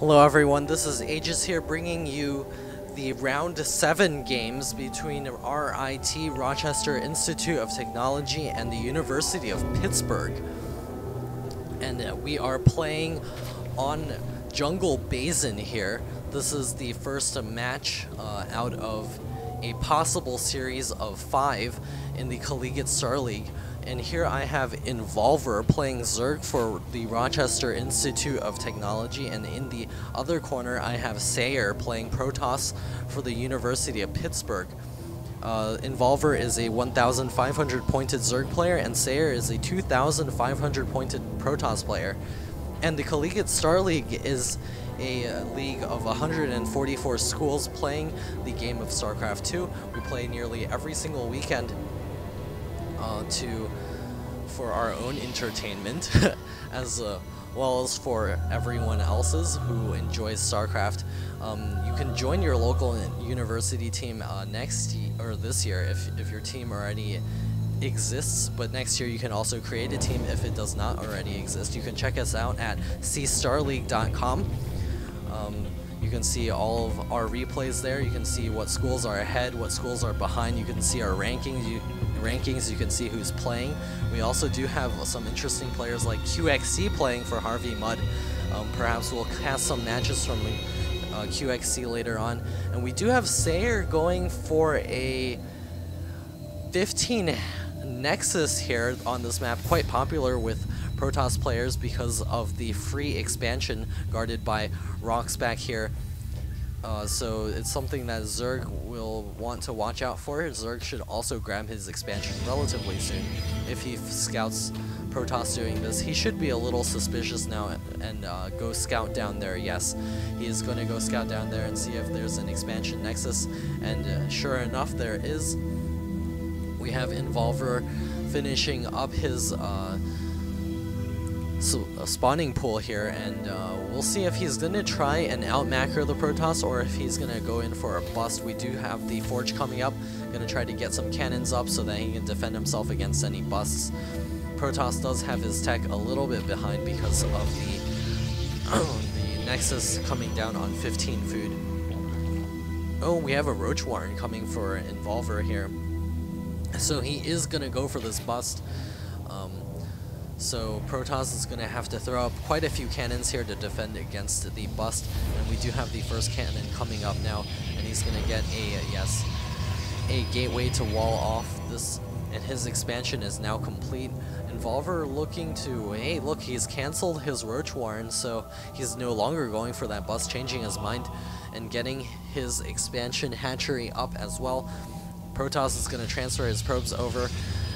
Hello everyone, this is AEgis here bringing you the round 7 games between RIT, Rochester Institute of Technology, and the University of Pittsburgh. And we are playing on Jungle Basin here. This is the first match out of a possible series of 5 in the Collegiate Star League. And here I have Involver playing Zerg for the Rochester Institute of Technology, and in the other corner I have Sayer playing Protoss for the University of Pittsburgh. Involver is a 1,500 pointed Zerg player, and Sayer is a 2,500 pointed Protoss player. And the Collegiate Star League is a league of 144 schools playing the game of StarCraft 2. We play nearly every single weekend for our own entertainment, as well as for everyone else's who enjoys StarCraft. You can join your local university team this year if your team already exists, but next year you can also create a team if it does not already exist. You can check us out at cstarleague.com. You can see all of our replays there. You can see what schools are ahead, what schools are behind. You can see our rankings. You can see who's playing. We also do have some interesting players like QXC playing for Harvey Mudd. Perhaps we'll cast some matches from QXC later on. And we do have Sayer going for a 15 Nexus here on this map, quite popular with Protoss players because of the free expansion guarded by Rocks back here. So it's something that Zerg will want to watch out for. Zerg should also grab his expansion relatively soon. If he scouts Protoss doing this, he should be a little suspicious now and go scout down there. Yes, he is going to go scout down there and see if there's an expansion nexus, and sure enough there is. We have Involver finishing up his spawning pool here, and we'll see if he's gonna try and out macro the Protoss or if he's gonna go in for a bust. We do have the Forge coming up, gonna try to get some cannons up so that he can defend himself against any busts. Protoss does have his tech a little bit behind because of the Nexus coming down on 15 food. Oh, we have a Roach Warren coming for Involver here, so he is gonna go for this bust. So Protoss is going to have to throw up quite a few cannons here to defend against the bust, and we do have the first cannon coming up now, and he's going to get a gateway to wall off this, and his expansion is now complete. Involver looking to, hey look, he's cancelled his Roach Warren, so he's no longer going for that bust, changing his mind and getting his expansion hatchery up as well. Protoss is going to transfer his probes over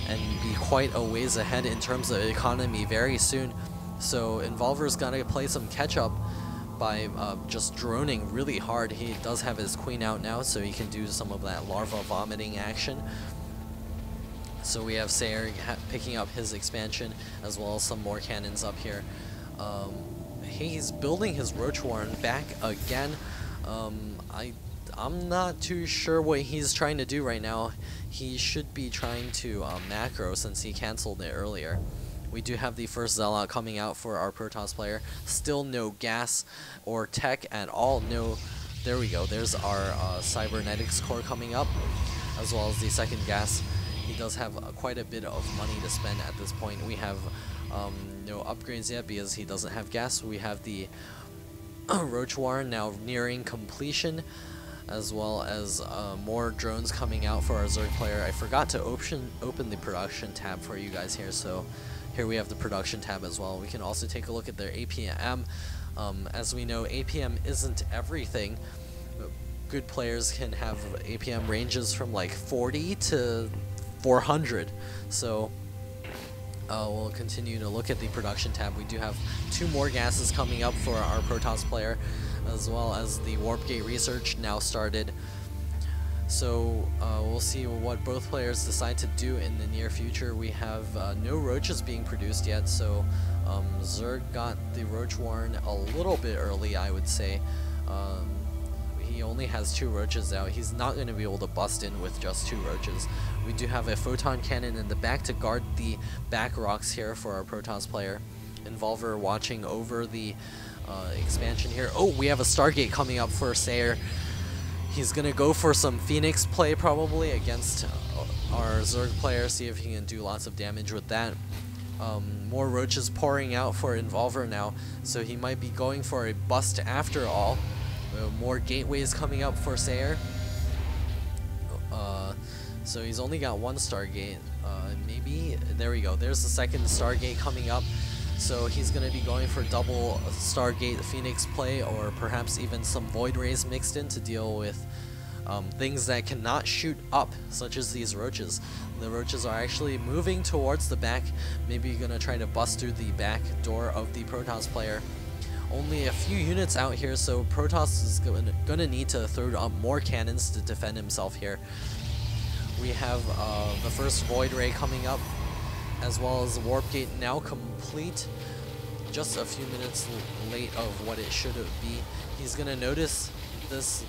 and be quite a ways ahead in terms of economy very soon. So Involver's gonna play some catch up by just droning really hard. He does have his queen out now, so he can do some of that larva vomiting action. So we have Sayer picking up his expansion as well as some more cannons up here. He's building his Roach Warren back again. I'm not too sure what he's trying to do right now. He should be trying to macro since he cancelled it earlier. We do have the first Zealot coming out for our Protoss player. Still no gas or tech at all. No, there we go. There's our cybernetics core coming up, as well as the second gas. He does have quite a bit of money to spend at this point. We have no upgrades yet because he doesn't have gas. We have the Roach Warren now nearing completion, as well as more drones coming out for our Zerg player. I forgot to open the production tab for you guys here, so here we have the production tab as well. We can also take a look at their APM. As we know, APM isn't everything. Good players can have APM ranges from like 40 to 400, so we'll continue to look at the production tab. We do have 2 more gases coming up for our Protoss player, as well as the Warp Gate research now started. So we'll see what both players decide to do in the near future. We have no roaches being produced yet, so Zerg got the Roach Warren a little bit early, I would say. He only has 2 roaches out. He's not going to be able to bust in with just 2 roaches. We do have a photon cannon in the back to guard the back rocks here for our Protoss player. Involver watching over the expansion here. Oh, we have a Stargate coming up for Sayer. He's gonna go for some Phoenix play probably against our Zerg player, see if he can do lots of damage with that. More roaches pouring out for Involver now, so he might be going for a bust after all. More gateways coming up for Sayer. So he's only got one Stargate. Maybe, there we go, there's the second Stargate coming up. So he's going to be going for double Stargate Phoenix play, or perhaps even some Void Rays mixed in to deal with things that cannot shoot up, such as these roaches. The roaches are actually moving towards the back, maybe going to try to bust through the back door of the Protoss player. Only a few units out here, so Protoss is going to need to throw up more cannons to defend himself here. We have the first Void Ray coming up, as well as the Warp Gate now complete, just a few minutes late of what it should be. He's going to notice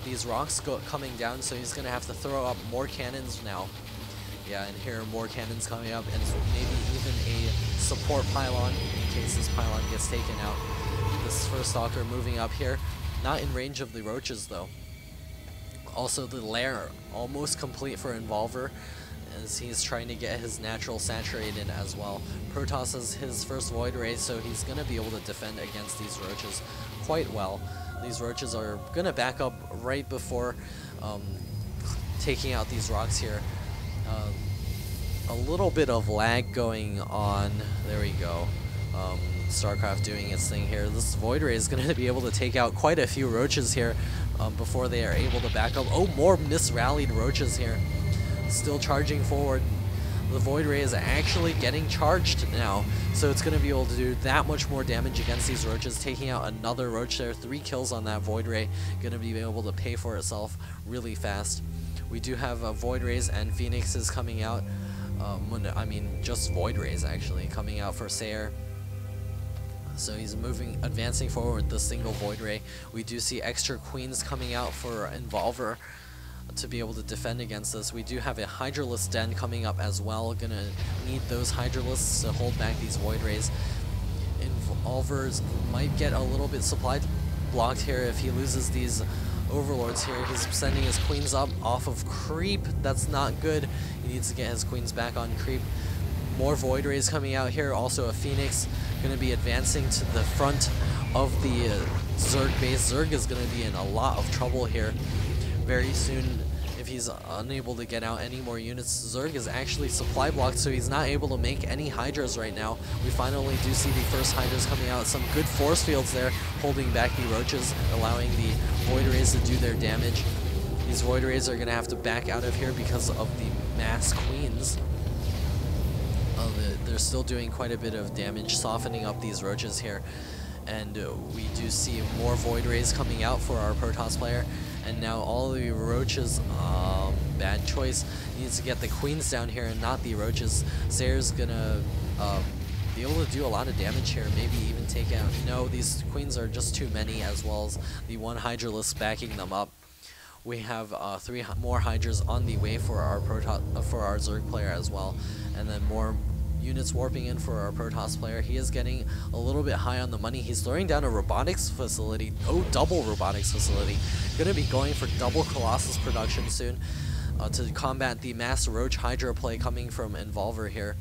these rocks coming down, so he's going to have to throw up more cannons now. Yeah, and here are more cannons coming up, and maybe even a support pylon in case this pylon gets taken out. This first Stalker moving up here, not in range of the roaches though. Also the lair almost complete for Involver, as he's trying to get his natural saturated as well. Protoss has his first Void Ray, so he's going to be able to defend against these roaches quite well. These roaches are going to back up right before taking out these rocks here. A little bit of lag going on. There we go. StarCraft doing its thing here. This Void Ray is going to be able to take out quite a few roaches here before they are able to back up. Oh, more misrallied roaches here. Still charging forward. The Void Ray is actually getting charged now, so it's going to be able to do that much more damage against these roaches, taking out another roach there. 3 kills on that Void Ray, going to be able to pay for itself really fast. We do have Void Rays and Phoenixes coming out. I mean, just Void Rays actually coming out for Sayer. So he's advancing forward with the single Void Ray. We do see extra Queens coming out for Involver to be able to defend against this. We do have a Hydralisk Den coming up as well. Gonna need those Hydralisks to hold back these Void Rays. Involvers might get a little bit supply blocked here if he loses these Overlords here. He's sending his Queens up off of Creep. That's not good. He needs to get his Queens back on Creep. More Void Rays coming out here. Also a Phoenix going to be advancing to the front of the Zerg base. Zerg is going to be in a lot of trouble here very soon if he's unable to get out any more units. Zerg is actually supply blocked, so he's not able to make any Hydras right now. We finally do see the first Hydras coming out. Some good force fields there holding back the roaches, allowing the Void Rays to do their damage. These Void Rays are going to have to back out of here because of the mass Queens. They're still doing quite a bit of damage, softening up these roaches here. And we do see more Void Rays coming out for our Protoss player. And now all the roaches, bad choice. He needs to get the Queens down here and not the roaches. Sayer's gonna be able to do a lot of damage here, maybe even take out... No, these Queens are just too many, as well as the one Hydralisk backing them up. We have 3 more Hydras on the way for our Zerg player as well. And then more units warping in for our Protoss player. He is getting a little bit high on the money. He's throwing down a robotics facility. Oh, double robotics facility. Going to be going for double Colossus production soon to combat the mass Roach Hydra play coming from Involver here.